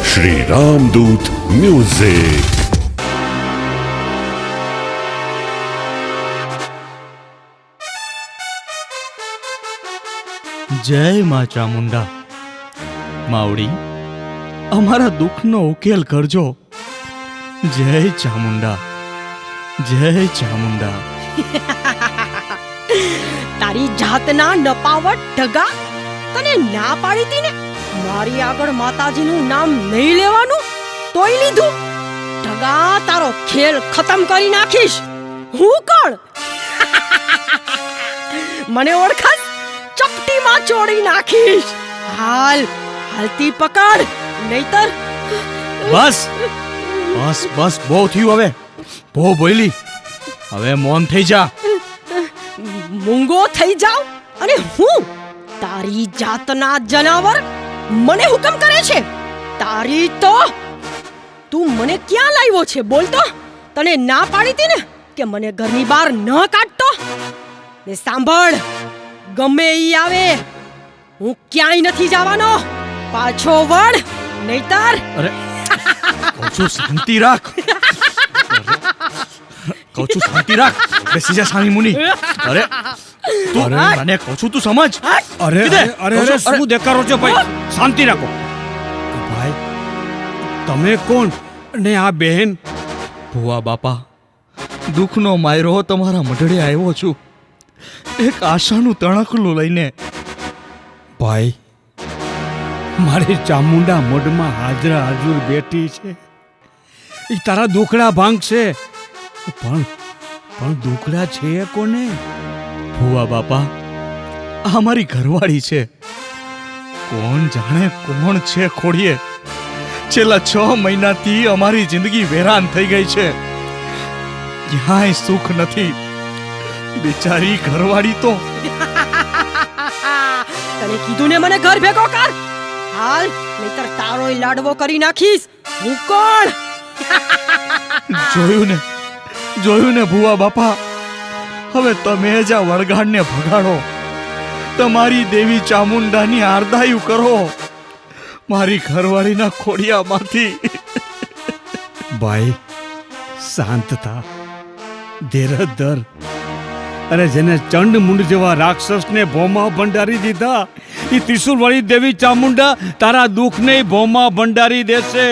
Shri Ramdoot music. જય માં ચામુંડા. માવડી, અમારા દુઃખનો ઉકેલ કરજો. જય ચામુંડા, જય ચામુંડા. તારી જાતના નપાવટ ઢગા, તને ના પાડી હતી ને મારી આગળ માતાજીનું નામ નહીં લેવાનું, તોય લીધું. ઢગા, તારો ખેલ ખતમ કરી નાખીશ. હું કોણ? મને ઓળખાસ? ચપટીમાં ચોળી નાખીશ. હાલતી પકડ, નહીતર. બસ બસ બસ, બહુ થયું હવે. બહુ બોલી, હવે મૌન થઈ જા. મૂંગો થઈ જાવ અને હું તારી જાતના જનાવર મને હુકમ કરે છે? તારી તો તું મને ક્યાં લાવ્યો છે? બોલ તો. તને ના પાડી હતી ને કે મને ઘરની બહાર ન કાઢતો. ને સાંભળ, ગમે ઈ આવે, હું ક્યાંય નથી જવાનો. પાછો વળ, નહીતર. અરે કહું છું શાંતિ રાખ. કહું છું શાંતિ રાખ. બેસી જા સાની મુની. અરે તું, મને કહું છું તું સમજ. અરે શું દેખાડો છો ભાઈ? શાંતિ રાખો ભાઈ. તમે કોણ ને આ બહેન? ભુવા બાપા, દુઃખનો માયરો તમારા મઢડે આવ્યો છું, એક આશાનું તણકલું લઈને. ભાઈ, મારી ચામુંડા મઢમાં હાજરા હાજર બેઠી છે. એ તારા દુખડા ભાંગશે, પણ દુખડા છે કોને? ભુવા બાપા, આ મારી ઘરવાળી છે. કોણ જાણે કોણ છે ખોડીએ. છેલ્લા 6 મહિનાથી અમારી જિંદગી વેરાન થઈ ગઈ છે. ક્યાંય સુખ નથી. બિચારી ઘરવાળી તો. તને કીધું ને મને ઘર ભેગો કર. હાલ, નહીતર તારોય લાડવો કરી નાખીશ. હું કોણ? જોયું ને ભુવા બાપા, હવે તમે જ આ વળગાડને ભગાડો. તમારી દેવી ચામુંડાની આરદાયું કરો મારી ઘરવાળીના ખોડિયામાંથી. ભાઈ, શાંત થા, ધીરજ ધર. અરે જેને ચંડ મુંડ જેવા રાક્ષસને ભોમાં ભંડારી દીધા, એ ત્રિશુલવાળી દેવી ચામુંડા તારા દુઃખને ભોમાં ભંડારી દેશે.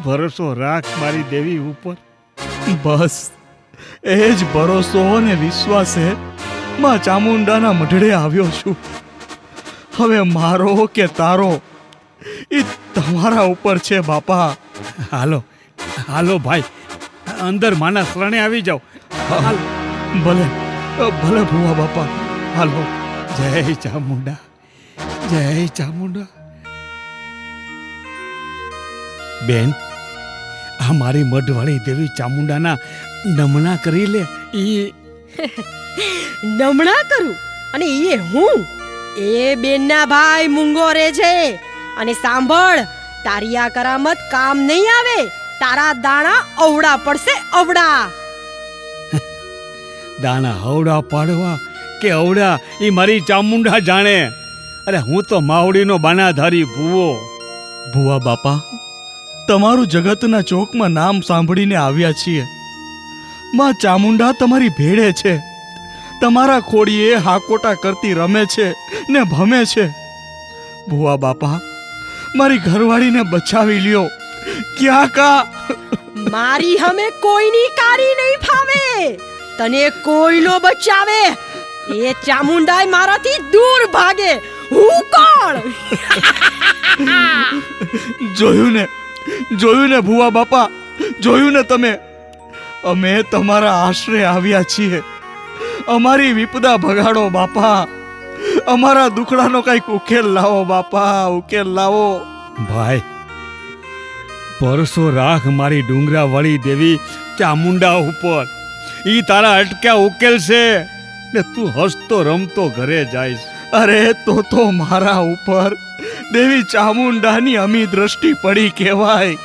ભરોસો રાખ મારી દેવી ઉપર. બસ એ જ ભરોસો અને વિશ્વાસે માં ચામુંડાના મઢડે આવ્યો છું. હવે મારો કે તારો એ તમારા ઉપર છે બાપા. હાલો ભાઈ, અંદર માના શરણે આવી જાઓ. ભલે ભુવા બાપા, હાલો. જય ચામુંડા, જય ચામુંડા. બેન, આ મારી મઢવાળી દેવી ચામુંડાના નમણા કરી લે. નમણા કરું? અને એ હું? એ બેનના ભાઈ મૂંગો રે છે. અને સાંભળ, તારી આ કરામત કામ નહીં આવે. તારા દાણા અવડા પડશે, અવડા. દાણા હવડા પાડવા કે અવડા, એ મારી ચામુંડા જાણે. અરે હું તો માવડીનો બાનાધારી ભૂવો. ભુવા બાપા, તમારું જગતના ચોકમાં નામ સાંભળીને આવ્યા છીએ. માં ચામુંડા તમારી ભેળે છે. તમારા ખોડીએ હાકોટા કરતી રમે છે ને ભમે છે. ભુવા બાપા, મારી ઘરવાળીને બચાવી લ્યો. ક્યાં કા? મારી હમે કોઈની કારી નહીં ફાવે. તને કોઈ નો બચાવે. એ ચામુંડાય મારાથી દૂર ભાગે. હું કોણ? જોયું ને ભુવા બાપા, જોયું ને તમે. અમે તમારા આશરે આવ્યા છીએ. અમારી વિપદા ભગાડો બાપા. અમારા દુખડાનો કઈક ઉકેલ લાવો બાપા, ઉકેલ લાવો. ભાઈ, ભરોસો રાખ મારી ડુંગરા વાળી દેવી ચામુંડા ઉપર. ઈ તારા અટક્યા ઉકેલ છે ને તું હસતો રમતો ઘરે જઈશ. અરે તો મારા ઉપર દેવી ચામુંડાની અમી દ્રષ્ટિ પડી કહેવાય.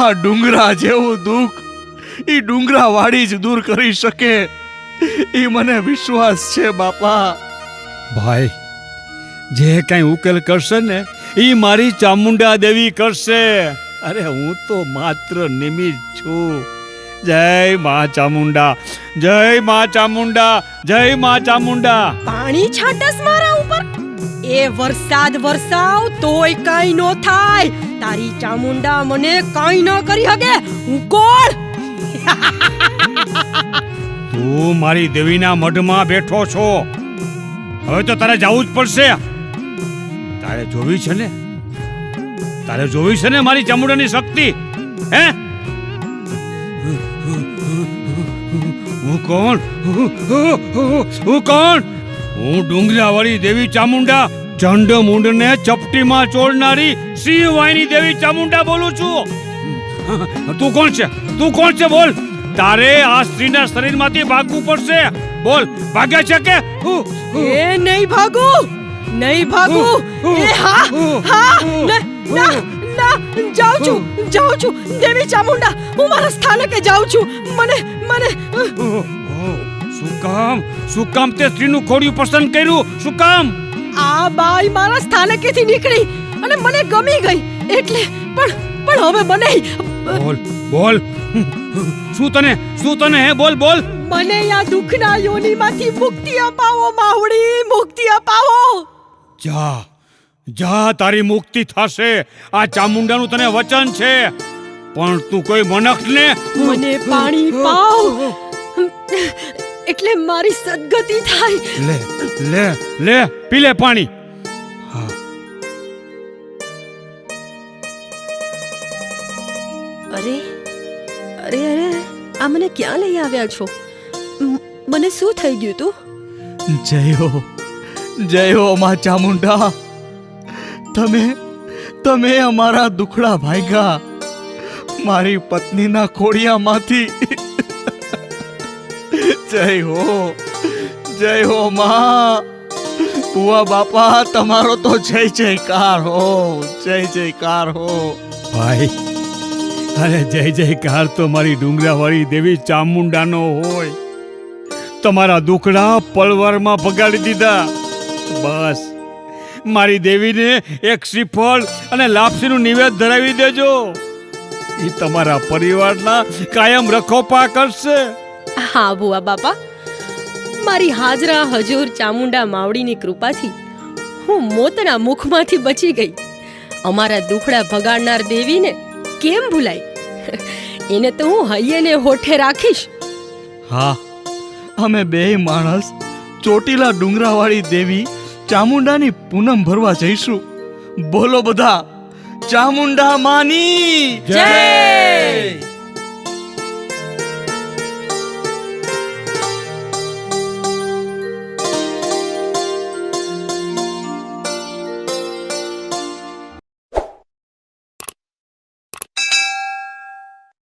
આ ડુંગરા જેવું દુઃખ ઈ ડુંગરા વાળી જ દૂર કરી શકે, ઈ મને વિશ્વાસ છે બાપા. ભાઈ, જે કાંઈ ઉકેલ કરશે ને એ મારી ચામુંડા દેવી કરશે. અરે હું તો માત્ર નિમિત્ત છું. જય મા ચામુંડા, જય મા ચામુંડા, જય મા ચામુંડા. પાણી છાંટસ મારા ઉપર? એ વરસાદ વરસાવ તોય કાઈ નો થાય. તારી ચામુંડા મને કાઈ ન કરી હગે. હું કોણ? તું મારી દેવીના મઢમાં બેઠો છો. હવે તો તારે જવું જ પડશે. તારે જોવી છે ને, તારે જોવી છે ને મારી ચામુંડાની શક્તિ. હે હું કોણ? હું કોણ? હું ડુંગરાવાળી દેવી ચામુંડા, ચંડ મુંડને ચપટીમાં ચોળનારી સિંહવાહિની દેવી ચામુંડા બોલું છું. તું કોણ છે? તું કોણ છે? બોલ. તારે આ સ્ત્રીના શરીરમાંથી ભાગવું પડશે. બોલ, ભાગ્યા છે કે? એ નહીં ભાગું, નહીં ભાગું. એ હા ના જાઉં છું દેવી ચામુંડા. હું મારા સ્થાનકે જાઉં છું. મને શું કામ તે સ્ત્રીનું ખોડિયું પસંદ કર્યું? શું કામ? આ બાઈ મારા સ્થાનકેથી નીકળી અને મને ગમી ગઈ એટલે. પણ હવે મને બોલ શું તને હે? બોલ. મને આ દુઃખના યોનિમાંથી મુક્તિ અપાવો માવડી, મુક્તિ અપાવો. જા તારી મુક્તિ થશે. આ ચામુંડાનું તને વચન છે. પણ તું કોઈ મનખને મને પાણી પાવ એટલે મારી સદગતિ થાય. લે પી લે પાણી. અરે આ મને ક્યાં લઈ આવ્યા છો? મને શું થઈ ગયું તું? જય હો માં ચામુંડા. તમે અમારા દુખડા ભાગ્યા મારી પત્નીના ખોડિયામાંથી. જય હો માં. બુઆ બાપા તમારો તો જય જયકાર હો. ભાઈ, અરે જય જયકાર તો મારી ડુંગરાવાળી દેવી ચામુંડાનો હોય. તમારા દુખડા પલવારમાં ભગાડી દીધા. બસ મારી દેવીને એક શ્રીફળ અને લાપસીનું નિવેદ ધરાવી દેજો. એ તમારા પરિવારના કાયમ રખોપા કરશે. હા બુઆ બાપા, મારી હાજરા હજૂર ચામુંડા માવડીની કૃપાથી હું મોતના મુખમાંથી બચી ગઈ. અમારા દુખડા ભગાડનાર દેવીને કેમ ભૂલાય? એને તો હું હૈયેને હોઠે રાખીશ. હા, અમે બેય માણસ ચોટીલા ડુંગરાવાળી દેવી ચામુંડાની પૂનમ ભરવા જઈશું. બોલો બધા, ચામુંડા માની જય.